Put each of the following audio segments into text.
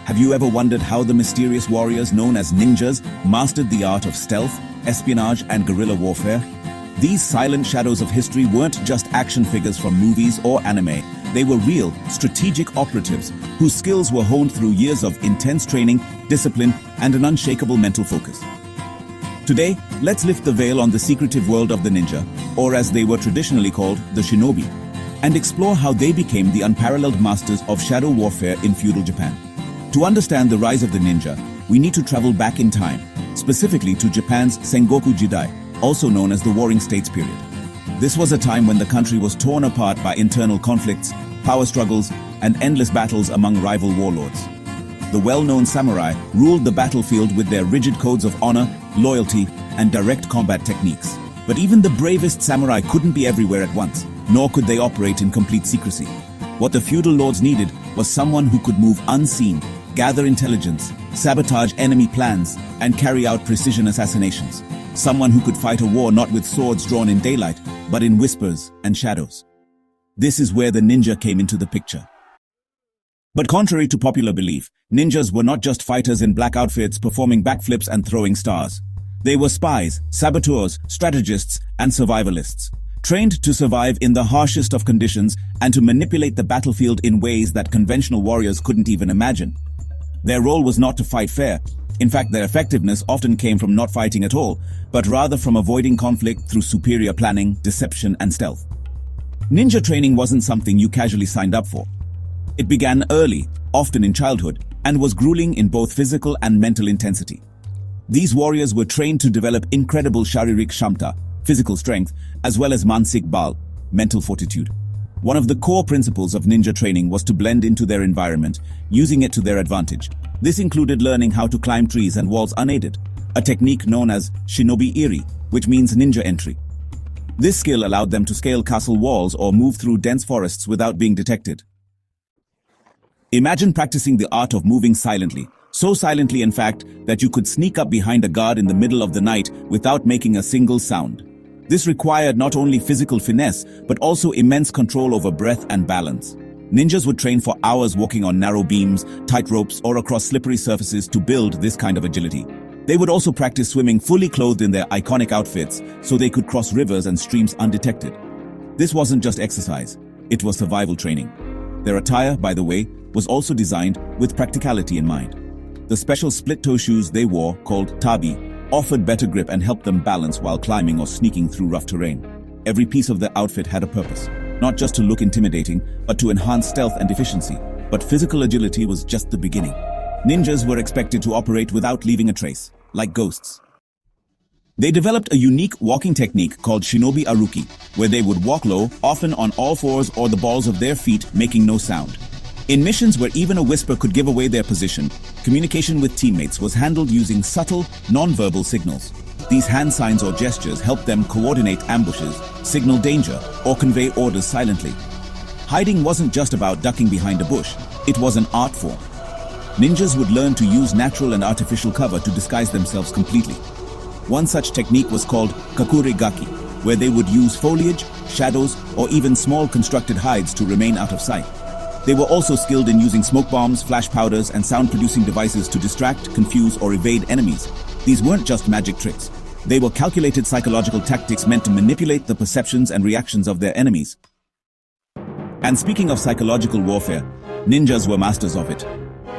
Have you ever wondered how the mysterious warriors known as ninjas mastered the art of stealth, espionage, and guerrilla warfare? These silent shadows of history weren't just action figures from movies or anime. They were real, strategic operatives whose skills were honed through years of intense training, discipline, and an unshakable mental focus. Today, let's lift the veil on the secretive world of the ninja, or as they were traditionally called, the shinobi, and explore how they became the unparalleled masters of shadow warfare in feudal Japan. To understand the rise of the ninja, we need to travel back in time, specifically to Japan's Sengoku Jidai, also known as the Warring States period. This was a time when the country was torn apart by internal conflicts, power struggles, and endless battles among rival warlords. The well-known samurai ruled the battlefield with their rigid codes of honor, loyalty, and direct combat techniques. But even the bravest samurai couldn't be everywhere at once, nor could they operate in complete secrecy. What the feudal lords needed was someone who could move unseen, gather intelligence, sabotage enemy plans, and carry out precision assassinations. Someone who could fight a war not with swords drawn in daylight, but in whispers and shadows. This is where the ninja came into the picture. But contrary to popular belief, ninjas were not just fighters in black outfits performing backflips and throwing stars. They were spies, saboteurs, strategists, and survivalists, trained to survive in the harshest of conditions and to manipulate the battlefield in ways that conventional warriors couldn't even imagine. Their role was not to fight fair. In fact, their effectiveness often came from not fighting at all, but rather from avoiding conflict through superior planning, deception, and stealth. Ninja training wasn't something you casually signed up for. It began early, often in childhood, and was grueling in both physical and mental intensity. These warriors were trained to develop incredible sharirik shamta, physical strength, as well as mansik bal, mental fortitude. One of the core principles of ninja training was to blend into their environment, using it to their advantage. This included learning how to climb trees and walls unaided, a technique known as shinobi iri, which means ninja entry. This skill allowed them to scale castle walls or move through dense forests without being detected. Imagine practicing the art of moving silently, so silently in fact that you could sneak up behind a guard in the middle of the night without making a single sound. This required not only physical finesse, but also immense control over breath and balance. Ninjas would train for hours walking on narrow beams, tight ropes, or across slippery surfaces to build this kind of agility. They would also practice swimming fully clothed in their iconic outfits so they could cross rivers and streams undetected. This wasn't just exercise, it was survival training. Their attire, by the way, was also designed with practicality in mind. The special split-toe shoes they wore, called tabi, offered better grip and helped them balance while climbing or sneaking through rough terrain. Every piece of their outfit had a purpose, not just to look intimidating, but to enhance stealth and efficiency. But physical agility was just the beginning. Ninjas were expected to operate without leaving a trace, like ghosts. They developed a unique walking technique called shinobi aruki, where they would walk low, often on all fours or the balls of their feet, making no sound. In missions where even a whisper could give away their position, communication with teammates was handled using subtle, non-verbal signals. These hand signs or gestures helped them coordinate ambushes, signal danger, or convey orders silently. Hiding wasn't just about ducking behind a bush, it was an art form. Ninjas would learn to use natural and artificial cover to disguise themselves completely. One such technique was called kakuregaki, where they would use foliage, shadows, or even small constructed hides to remain out of sight. They were also skilled in using smoke bombs, flash powders, and sound-producing devices to distract, confuse, or evade enemies. These weren't just magic tricks. They were calculated psychological tactics meant to manipulate the perceptions and reactions of their enemies. And speaking of psychological warfare, ninjas were masters of it.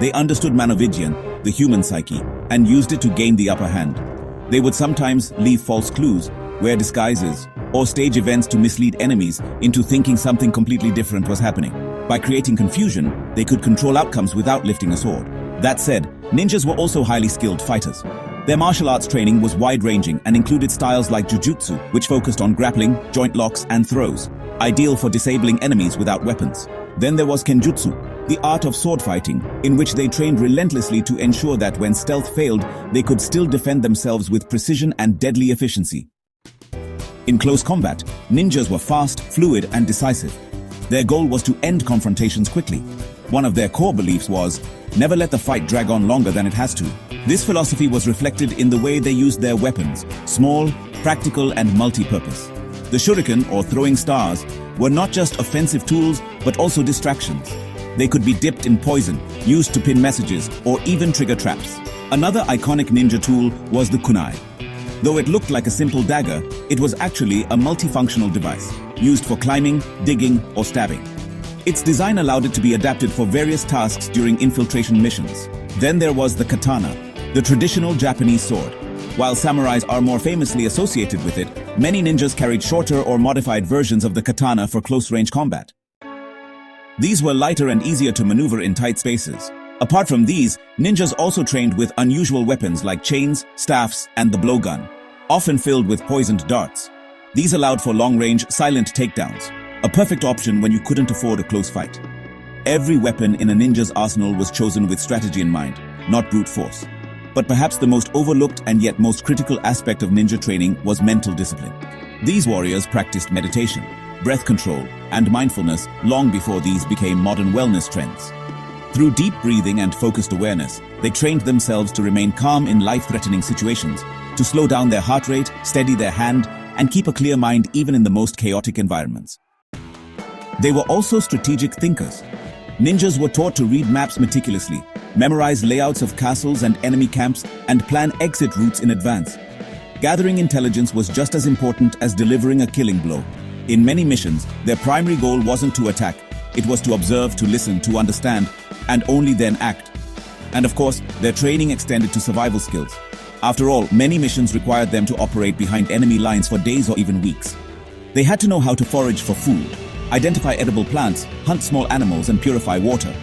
They understood Manovigian, the human psyche, and used it to gain the upper hand. They would sometimes leave false clues, wear disguises, or stage events to mislead enemies into thinking something completely different was happening. By creating confusion, they could control outcomes without lifting a sword. That said, ninjas were also highly skilled fighters. Their martial arts training was wide-ranging and included styles like jujutsu, which focused on grappling, joint locks, and throws, ideal for disabling enemies without weapons. Then there was kenjutsu, the art of sword fighting, in which they trained relentlessly to ensure that when stealth failed, they could still defend themselves with precision and deadly efficiency. In close combat, ninjas were fast, fluid, and decisive. Their goal was to end confrontations quickly. One of their core beliefs was, never let the fight drag on longer than it has to. This philosophy was reflected in the way they used their weapons, small, practical, and multi-purpose. The shuriken, or throwing stars, were not just offensive tools, but also distractions. They could be dipped in poison, used to pin messages, or even trigger traps. Another iconic ninja tool was the kunai. Though it looked like a simple dagger, it was actually a multifunctional device, used for climbing, digging, or stabbing. Its design allowed it to be adapted for various tasks during infiltration missions. Then there was the katana, the traditional Japanese sword. While samurais are more famously associated with it, many ninjas carried shorter or modified versions of the katana for close-range combat. These were lighter and easier to maneuver in tight spaces. Apart from these, ninjas also trained with unusual weapons like chains, staffs, and the blowgun, often filled with poisoned darts. These allowed for long-range, silent takedowns, a perfect option when you couldn't afford a close fight. Every weapon in a ninja's arsenal was chosen with strategy in mind, not brute force. But perhaps the most overlooked and yet most critical aspect of ninja training was mental discipline. These warriors practiced meditation, breath control, and mindfulness long before these became modern wellness trends. Through deep breathing and focused awareness, they trained themselves to remain calm in life-threatening situations, to slow down their heart rate, steady their hand, and keep a clear mind even in the most chaotic environments. They were also strategic thinkers. Ninjas were taught to read maps meticulously, memorize layouts of castles and enemy camps, and plan exit routes in advance. Gathering intelligence was just as important as delivering a killing blow. In many missions, their primary goal wasn't to attack. It was to observe, to listen, to understand, and only then act. And of course, their training extended to survival skills. After all, many missions required them to operate behind enemy lines for days or even weeks. They had to know how to forage for food, identify edible plants, hunt small animals, and purify water.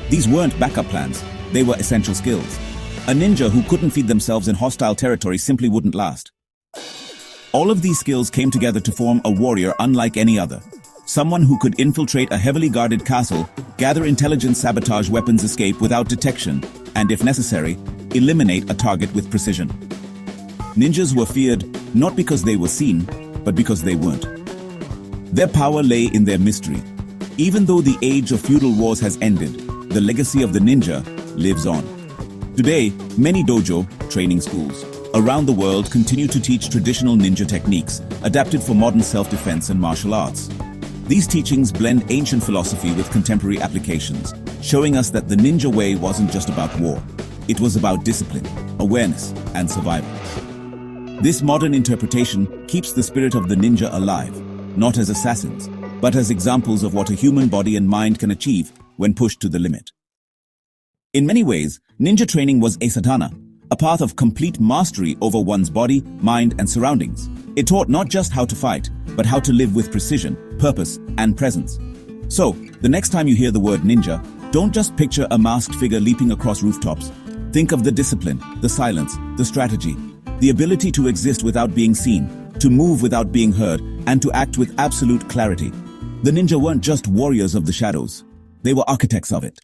These weren't backup plans, they were essential skills. A ninja who couldn't feed themselves in hostile territory simply wouldn't last. All of these skills came together to form a warrior unlike any other. Someone who could infiltrate a heavily guarded castle, gather intelligence, sabotage weapons, escape without detection, and if necessary, eliminate a target with precision. Ninjas were feared not because they were seen, but because they weren't. Their power lay in their mystery. Even though the age of feudal wars has ended, the legacy of the ninja lives on. Today, many dojo, training schools, around the world continue to teach traditional ninja techniques, adapted for modern self-defense and martial arts. These teachings blend ancient philosophy with contemporary applications, showing us that the ninja way wasn't just about war. It was about discipline, awareness, and survival. This modern interpretation keeps the spirit of the ninja alive, not as assassins, but as examples of what a human body and mind can achieve when pushed to the limit. In many ways, ninja training was a sadhana, a path of complete mastery over one's body, mind, and surroundings. It taught not just how to fight, but how to live with precision, purpose, and presence. So, the next time you hear the word ninja, don't just picture a masked figure leaping across rooftops. Think of the discipline, the silence, the strategy, the ability to exist without being seen, to move without being heard, and to act with absolute clarity. The ninja weren't just warriors of the shadows. They were architects of it.